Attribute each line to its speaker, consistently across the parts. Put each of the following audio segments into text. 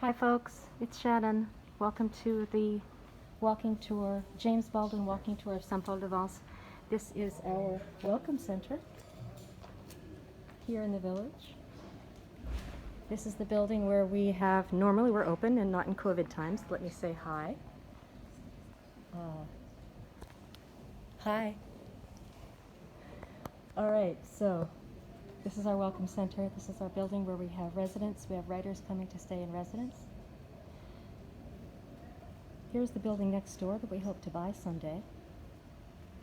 Speaker 1: Hi folks, it's Shannon. Welcome to the walking tour, James Baldwin walking tour of Saint-Paul-de-Vence. This is our welcome center here in the village. This is the building where normally we're open and not in COVID times. Let me say hi. Hi. All right, so this is our welcome center. This is our building where we have residents. We have writers coming to stay in residence. Here's the building next door that we hope to buy someday.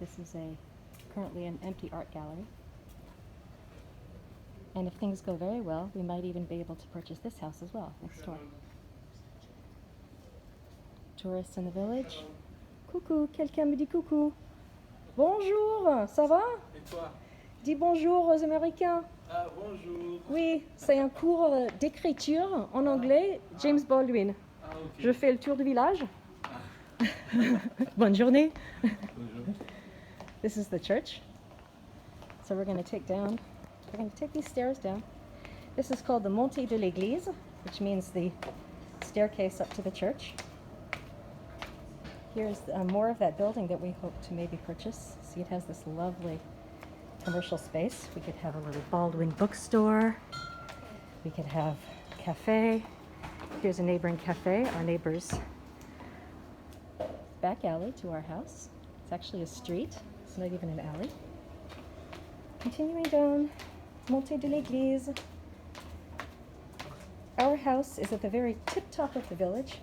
Speaker 1: This is currently an empty art gallery. And if things go very well, we might even be able to purchase this house as well, next door. Tourists in the village. Coucou, quelqu'un me dit coucou. Bonjour, ça va?
Speaker 2: Et toi?
Speaker 1: Dis bonjour aux Américains.
Speaker 2: Ah, bonjour.
Speaker 1: Oui, c'est un cours d'écriture en anglais, James Baldwin.
Speaker 2: Ah, ok.
Speaker 1: Je fais le tour du village. Bonne journée.
Speaker 2: Bonjour.
Speaker 1: This is the church. So we're going to take these stairs down. This is called the Montée de l'Église, which means the staircase up to the church. Here's more of that building that we hope to maybe purchase. See, it has this lovely commercial space. We could have a little Baldwin bookstore. We could have a cafe. Here's a neighboring cafe, our neighbor's back alley to our house. It's actually a street. It's not even an alley. Continuing down, Montée de l'Église. Our house is at the very tip top of the village,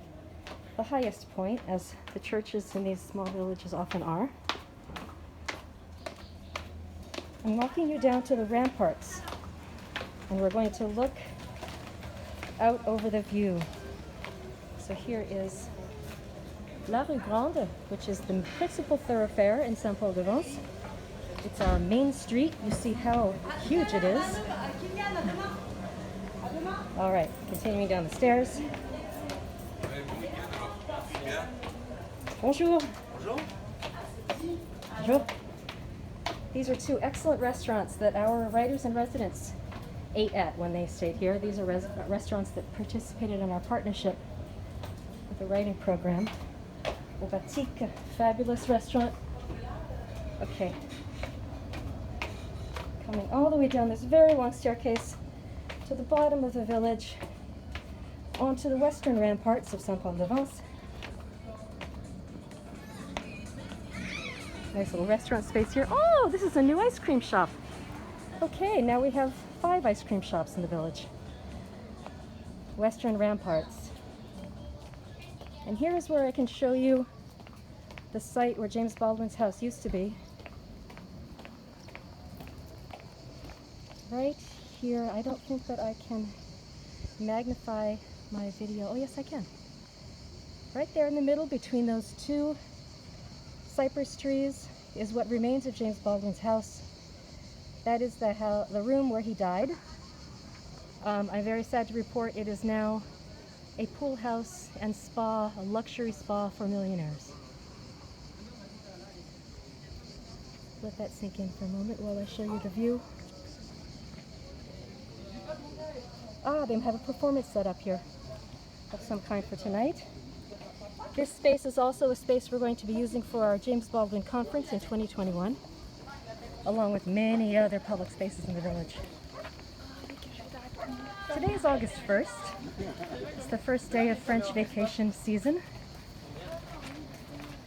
Speaker 1: the highest point, as the churches in these small villages often are. I'm walking you down to the ramparts, and we're going to look out over the view. So here is La Rue Grande, which is the principal thoroughfare in Saint-Paul-de-Vence. It's our main street. You see how huge it is. All right, continuing down the stairs. Bonjour.
Speaker 2: Bonjour.
Speaker 1: Bonjour. These are two excellent restaurants that our writers and residents ate at when they stayed here. These are restaurants that participated in our partnership with the writing program. Au Batik, fabulous restaurant. Okay. Coming all the way down this very long staircase to the bottom of the village, onto the western ramparts of Saint-Paul-de-Vence. Nice little restaurant space here. Oh, this is a new ice cream shop. Okay, now we have 5 ice cream shops in the village. Western ramparts. And here is where I can show you the site where James Baldwin's house used to be. Right here, I don't think that I can magnify my video. Oh yes, I can. Right there in the middle between those 2 cypress trees is what remains of James Baldwin's house. That is the room where he died. I'm very sad to report it is now a pool house and spa, a luxury spa for millionaires. Let that sink in for a moment while I show you the view. They have a performance set up here of some kind for tonight. This space is also a space we're going to be using for our James Baldwin conference in 2021, along with many other public spaces in the village. Today is August 1st. It's the first day of French vacation season.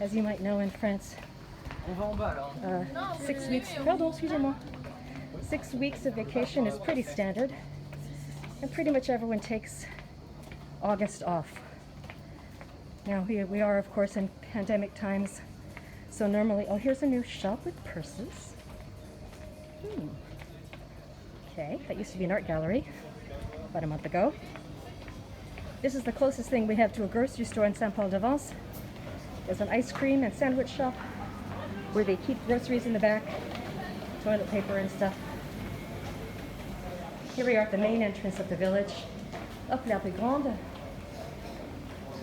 Speaker 1: As you might know, in France, 6 weeks, pardon, excusez-moi. 6 weeks of vacation is pretty standard, and pretty much everyone takes August off. Now we are, of course, in pandemic times, so normally, oh, here's a new shop with purses. Okay, that used to be an art gallery about a month ago. This is the closest thing we have to a grocery store in Saint-Paul-de-Vence. There's an ice cream and sandwich shop where they keep groceries in the back, toilet paper and stuff. Here we are at the main entrance of the village. Up La Rue Grande.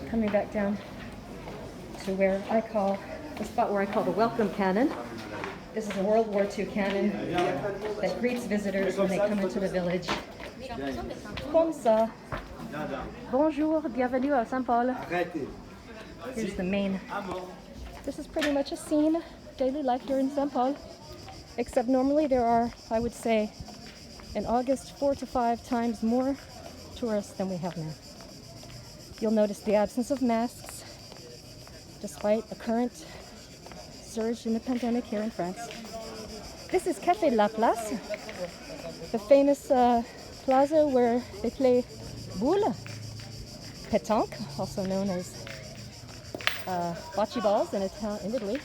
Speaker 1: Coming back down to where I call, the spot where I call the welcome cannon. This is a World War II cannon that greets visitors when they come into the village. Comme ça. Bonjour, bienvenue à Saint-Paul.
Speaker 2: Arrêtez.
Speaker 1: Here's the main.
Speaker 2: À mort.
Speaker 1: This is pretty much a scene, daily life here in Saint-Paul. Except normally there are, I would say, in August, 4 to 5 times more tourists than we have now. You'll notice the absence of masks, despite a current surge in the pandemic here in France. This is Café La Place, the famous plaza where they play boule, pétanque, also known as bocce balls in Italy.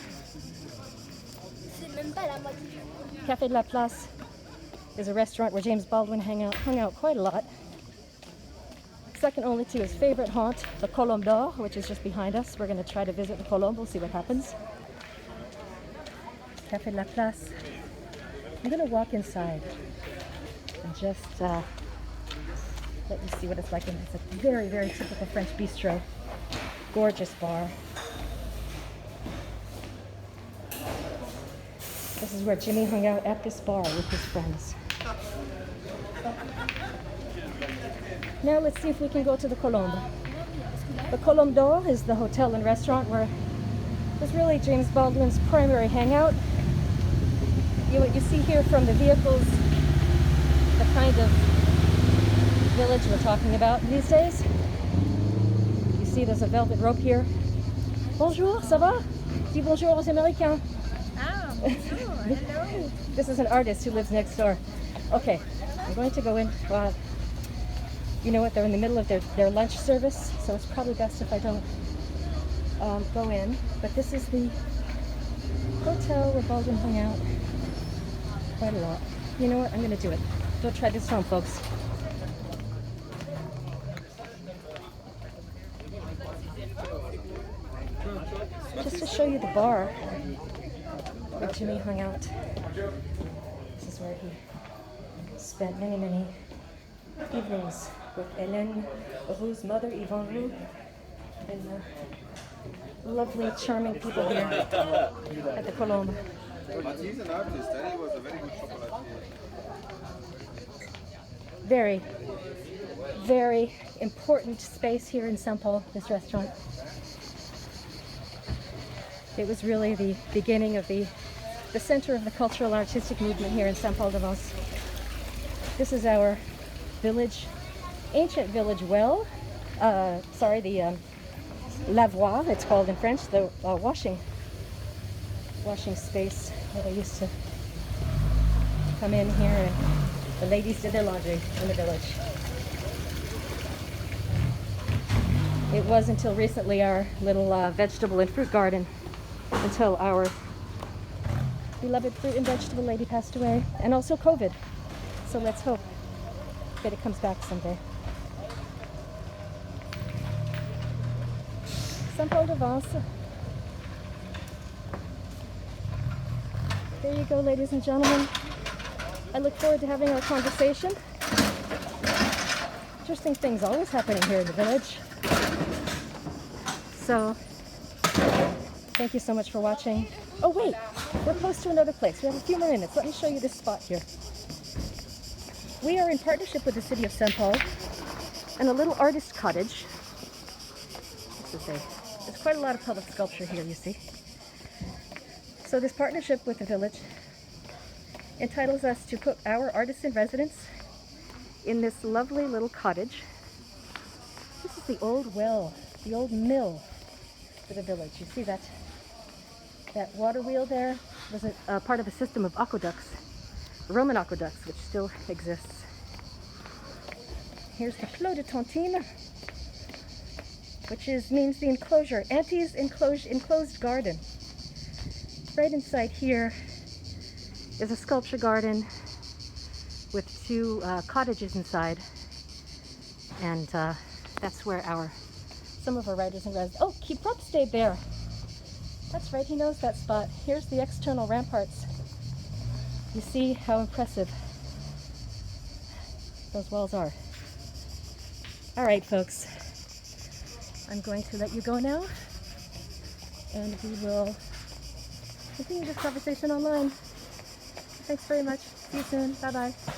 Speaker 1: Café de la Place is a restaurant where James Baldwin hung out quite a lot. Second only to his favorite haunt, the Colombe d'Or, which is just behind us. We're going to try to visit the Colombe. We'll see what happens. Café de la Place. I'm going to walk inside and just let you see what it's like. And it's a very, very typical French bistro. Gorgeous bar. This is where Jimmy hung out at this bar with his friends. Now let's see if we can go to the Colombe. The Colombe d'Or is the hotel and restaurant where was really James Baldwin's primary hangout. What you see here from the vehicles, the kind of village we're talking about these days. You see there's a velvet rope here. Bonjour, ça va? Dis bonjour aux Américains.
Speaker 3: Ah, bonjour, hello.
Speaker 1: This is an artist who lives next door. Okay, I'm going to go in. You know what, they're in the middle of their lunch service, so it's probably best if I don't go in. But this is the hotel where Baldwin hung out quite a lot. You know what, I'm going to do it. Don't try this home, folks. Just to show you the bar where Jimmy hung out. This is where he spent many, many evenings with Hélène Roux's mother, Yvonne Roux, and the lovely, charming people here at the Colombe.
Speaker 4: But he's an artist, and he was a very good chocolatier.
Speaker 1: Very, very important space here in Saint-Paul, this restaurant. It was really the beginning of the center of the cultural and artistic movement here in Saint-Paul-de-Vence. This is our village, ancient village well. The lavoir, it's called in French, the washing space where they used to come in here and the ladies did their laundry in the village. It was until recently our little vegetable and fruit garden, until our beloved fruit and vegetable lady passed away, and also COVID. So let's hope that it comes back someday. Saint-Paul-de-Vence. There you go, ladies and gentlemen. I look forward to having our conversation. Interesting things always happening here in the village. So, thank you so much for watching. Oh wait, we're close to another place. We have a few more minutes. Let me show you this spot here. We are in partnership with the city of St. Paul and a little artist cottage. There's quite a lot of public sculpture here, you see. So this partnership with the village entitles us to put our artists in residence in this lovely little cottage. This is the old well, the old mill for the village. You see that water wheel there was a part of a system of aqueducts, Roman aqueducts, which still exists. Here's the Clos de Tontine, which means the enclosure, Auntie's enclosed garden. Right inside here is a sculpture garden with two cottages inside, and that's where some of our writers and residents. Oh, Kiprop stayed there. That's right, he knows that spot. Here's the external ramparts. You see how impressive those walls are. All right, folks. I'm going to let you go now, and we will continue this conversation online. Thanks very much. See you soon. Bye-bye.